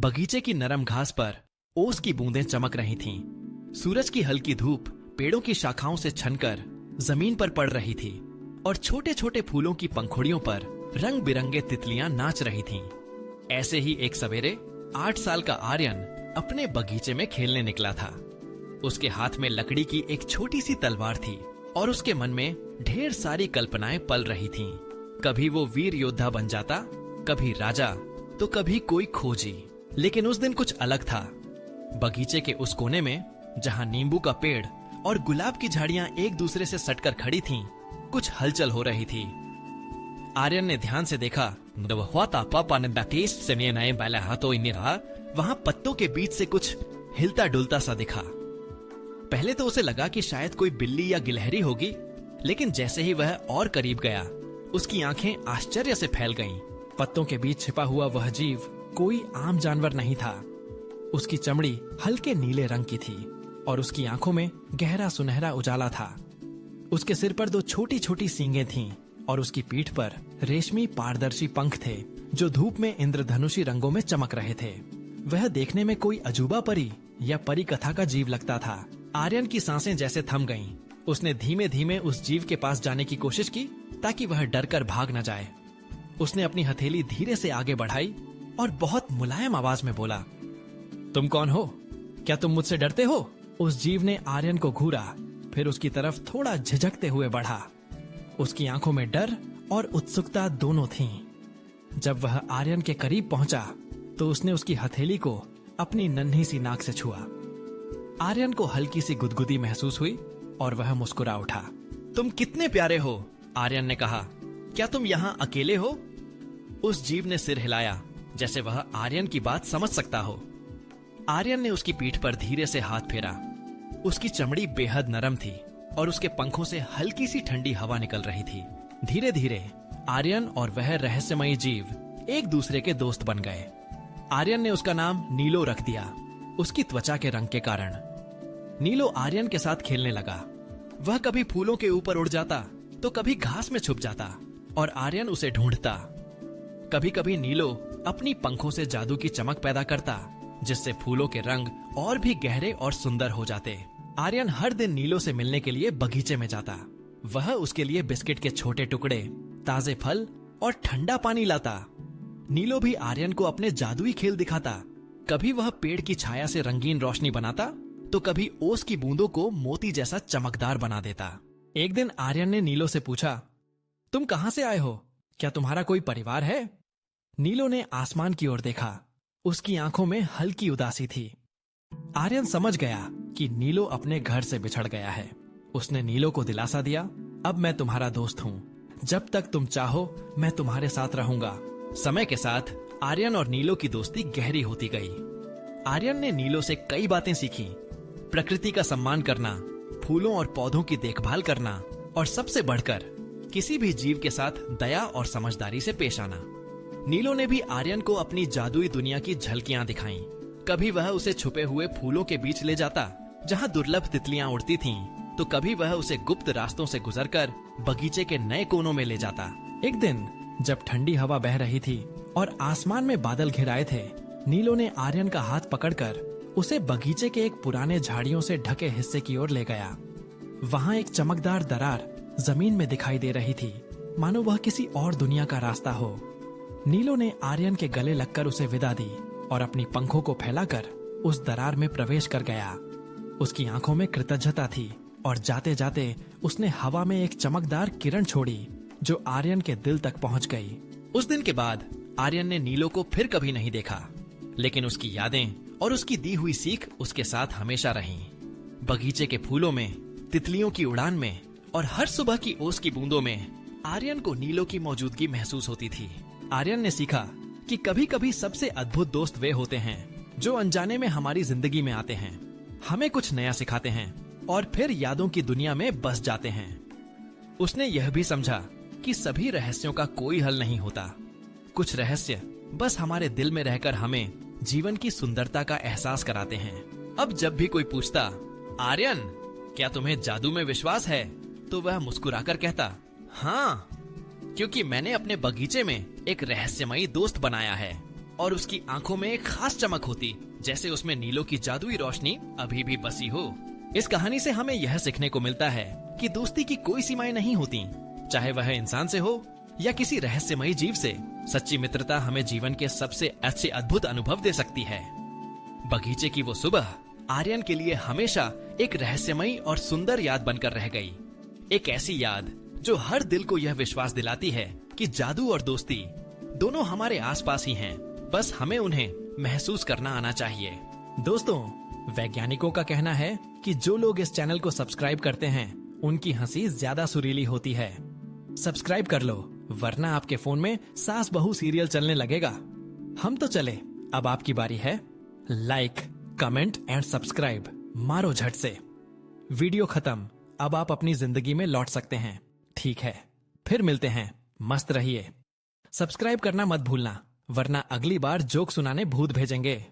बगीचे की नरम घास पर ओस की बूंदें चमक रही थीं। सूरज की हल्की धूप पेड़ों की शाखाओं से छनकर जमीन पर पड़ रही थी और छोटे छोटे फूलों की पंखुड़ियों पर रंग बिरंगे तितलियां नाच रही थीं। ऐसे ही एक सवेरे 8 साल का आर्यन अपने बगीचे में खेलने निकला था। उसके हाथ में लकड़ी की एक छोटी सी तलवार थी और उसके मन में ढेर सारी कल्पनाएं पल रही थीं। कभी वो वीर योद्धा बन जाता, कभी राजा, तो कभी कोई खोजी। लेकिन उस दिन कुछ अलग था। बगीचे के उस कोने में जहां नींबू का पेड़ और गुलाब की झाड़ियां एक दूसरे से सटकर खड़ी थीं, कुछ हलचल हो रही थी। आर्यन ने ध्यान से देखा। वहां पत्तों के बीच से कुछ हिलता डुलता सा दिखा। पहले तो उसे लगा कि शायद कोई बिल्ली या गिलहरी होगी, लेकिन जैसे ही वह और करीब गया, उसकी आंखें आश्चर्य से फैल गईं। पत्तों के बीच छिपा हुआ वह जीव कोई आम जानवर नहीं था। उसकी चमड़ी हल्के नीले रंग की थी और उसकी आंखों में गहरा सुनहरा उजाला था। उसके सिर पर 2 छोटी छोटी सींगें थीं और उसकी पीठ पर रेशमी पारदर्शी पंख थे जो धूप में इंद्रधनुषी रंगों में चमक रहे थे। वह देखने में कोई अजूबा परी या परी कथा का जीव लगता था। आर्यन की सांसें जैसे थम गईं। उसने धीमे धीमे उस जीव के पास जाने की कोशिश की ताकि वह डरकर भाग न जाए। उसने अपनी हथेली धीरे से आगे बढ़ाई और बहुत मुलायम आवाज में बोला, तुम कौन हो? क्या तुम मुझसे डरते हो? उस जीव ने आर्यन को घूरा, फिर उसकी तरफ थोड़ा झिझकते हुए बढ़ा। उसकी आंखों में डर और उत्सुकता दोनों थीं। जब वह आर्यन के करीब पहुंचा तो उसने उसकी हथेली को अपनी नन्ही सी नाक से छुआ। आर्यन को हल्की सी गुदगुदी महसूस हुई और वह मुस्कुरा उठा। तुम कितने प्यारे हो, आर्यन ने कहा। क्या तुम यहाँ अकेले हो? उस जीव ने सिर हिलाया जैसे वह आर्यन की बात समझ सकता हो। आर्यन ने उसकी पीठ पर धीरे से हाथ फेरा। उसकी चमड़ी बेहद नरम थी और उसके पंखों से हल्की सी ठंडी हवा निकल रही थी। धीरे धीरे आर्यन और वह रहस्यमयी जीव एक दूसरे के दोस्त बन गए। आर्यन ने उसका नाम नीलो रख दिया, उसकी त्वचा के रंग के कारण। नीलो आर्यन के साथ खेलने लगा। वह कभी फूलों के ऊपर उड़ जाता तो कभी घास में छुप जाता और आर्यन उसे ढूंढता। कभी कभी नीलो अपनी पंखों से जादू की चमक पैदा करता जिससे फूलों के रंग और भी गहरे और सुंदर हो जाते। आर्यन हर दिन नीलो से मिलने के लिए बगीचे में जाता। वह उसके लिए बिस्किट के छोटे टुकड़े, ताजे फल और ठंडा पानी लाता। नीलो भी आर्यन को अपने जादुई खेल दिखाता। कभी वह पेड़ की छाया से रंगीन रोशनी बनाता तो कभी ओस की बूंदों को मोती जैसा चमकदार बना देता। एक दिन आर्यन ने नीलो से पूछा, तुम कहां से आए हो? क्या तुम्हारा कोई परिवार है? नीलो ने आसमान की ओर देखा। उसकी आंखों में हल्की उदासी थी। आर्यन समझ गया कि नीलो अपने घर से बिछड़ गया है। उसने नीलो को दिलासा दिया, अब मैं तुम्हारा दोस्त हूँ। जब तक तुम चाहो मैं तुम्हारे साथ रहूंगा। समय के साथ आर्यन और नीलो की दोस्ती गहरी होती गई। आर्यन ने नीलो से कई बातें सीखी। प्रकृति का सम्मान करना, फूलों और पौधों की देखभाल करना और सबसे बढ़कर किसी भी जीव के साथ दया और समझदारी से पेश आना। नीलो ने भी आर्यन को अपनी जादुई दुनिया की झलकियां दिखाईं। कभी वह उसे छुपे हुए फूलों के बीच ले जाता जहां दुर्लभ तितलियां उड़ती थीं, तो कभी वह उसे गुप्त रास्तों से गुजरकर बगीचे के नए कोनों में ले जाता। एक दिन जब ठंडी हवा बह रही थी और आसमान में बादल घिराए थे, नीलो ने आर्यन का हाथ पकड़कर उसे बगीचे के एक पुराने झाड़ियों से ढके हिस्से की ओर ले गया। वहां एक चमकदार दरार जमीन में दिखाई दे रही थी, मानो वह किसी और दुनिया का रास्ता हो। नीलो ने आर्यन के गले लगकर उसे विदा दी और अपनी पंखों को फैलाकर उस दरार में प्रवेश कर गया। उसकी आंखों में कृतज्ञता थी और जाते जाते उसने हवा में एक चमकदार किरण छोड़ी जो आर्यन के दिल तक पहुंच गई। उस दिन के बाद आर्यन ने नीलो को फिर कभी नहीं देखा, लेकिन उसकी यादें और उसकी दी हुई सीख उसके साथ हमेशा रहीं। बगीचे के फूलों में, तितलियों की उड़ान में और हर सुबह की ओस की बूंदों में आर्यन को नीलो की मौजूदगी महसूस होती थी। आर्यन ने सीखा कि कभी कभी सबसे अद्भुत दोस्त वे होते हैं जो अनजाने में हमारी जिंदगी में आते हैं, हमें कुछ नया सिखाते हैं और फिर यादों की दुनिया में बस जाते हैं। उसने यह भी समझा कि सभी रहस्यों का कोई हल नहीं होता। कुछ रहस्य बस हमारे दिल में रहकर हमें जीवन की सुंदरता का एहसास कराते हैं। अब जब भी कोई पूछता, आर्यन क्या तुम्हें जादू में विश्वास है, तो वह मुस्कुराकर कहता, हाँ, क्योंकि मैंने अपने बगीचे में एक रहस्यमयी दोस्त बनाया है और उसकी आंखों में एक खास चमक होती, जैसे उसमें नीलों की जादुई रोशनी अभी भी बसी हो। इस कहानी से हमें यह सीखने को मिलता है कि दोस्ती की कोई सीमाएं नहीं होती, चाहे वह इंसान से हो या किसी रहस्यमयी जीव से। सच्ची मित्रता हमें जीवन के सबसे अच्छे अद्भुत अनुभव दे सकती है। बगीचे की वो सुबह आर्यन के लिए हमेशा एक रहस्यमयी और सुंदर याद बनकर रह गई। एक ऐसी याद जो हर दिल को यह विश्वास दिलाती है कि जादू और दोस्ती दोनों हमारे आसपास ही हैं, बस हमें उन्हें महसूस करना आना चाहिए। दोस्तों, वैज्ञानिकों का कहना है कि जो लोग इस चैनल को सब्सक्राइब करते हैं उनकी हंसी ज्यादा सुरीली होती है। सब्सक्राइब कर लो, वरना आपके फोन में सास बहू सीरियल चलने लगेगा। हम तो चले, अब आपकी बारी है। लाइक, कमेंट एंड सब्सक्राइब मारो झट से। वीडियो खत्म, अब आप अपनी जिंदगी में लौट सकते हैं। ठीक है, फिर मिलते हैं। मस्त रहिए। सब्सक्राइब करना मत भूलना, वरना अगली बार जोक सुनाने भूत भेजेंगे।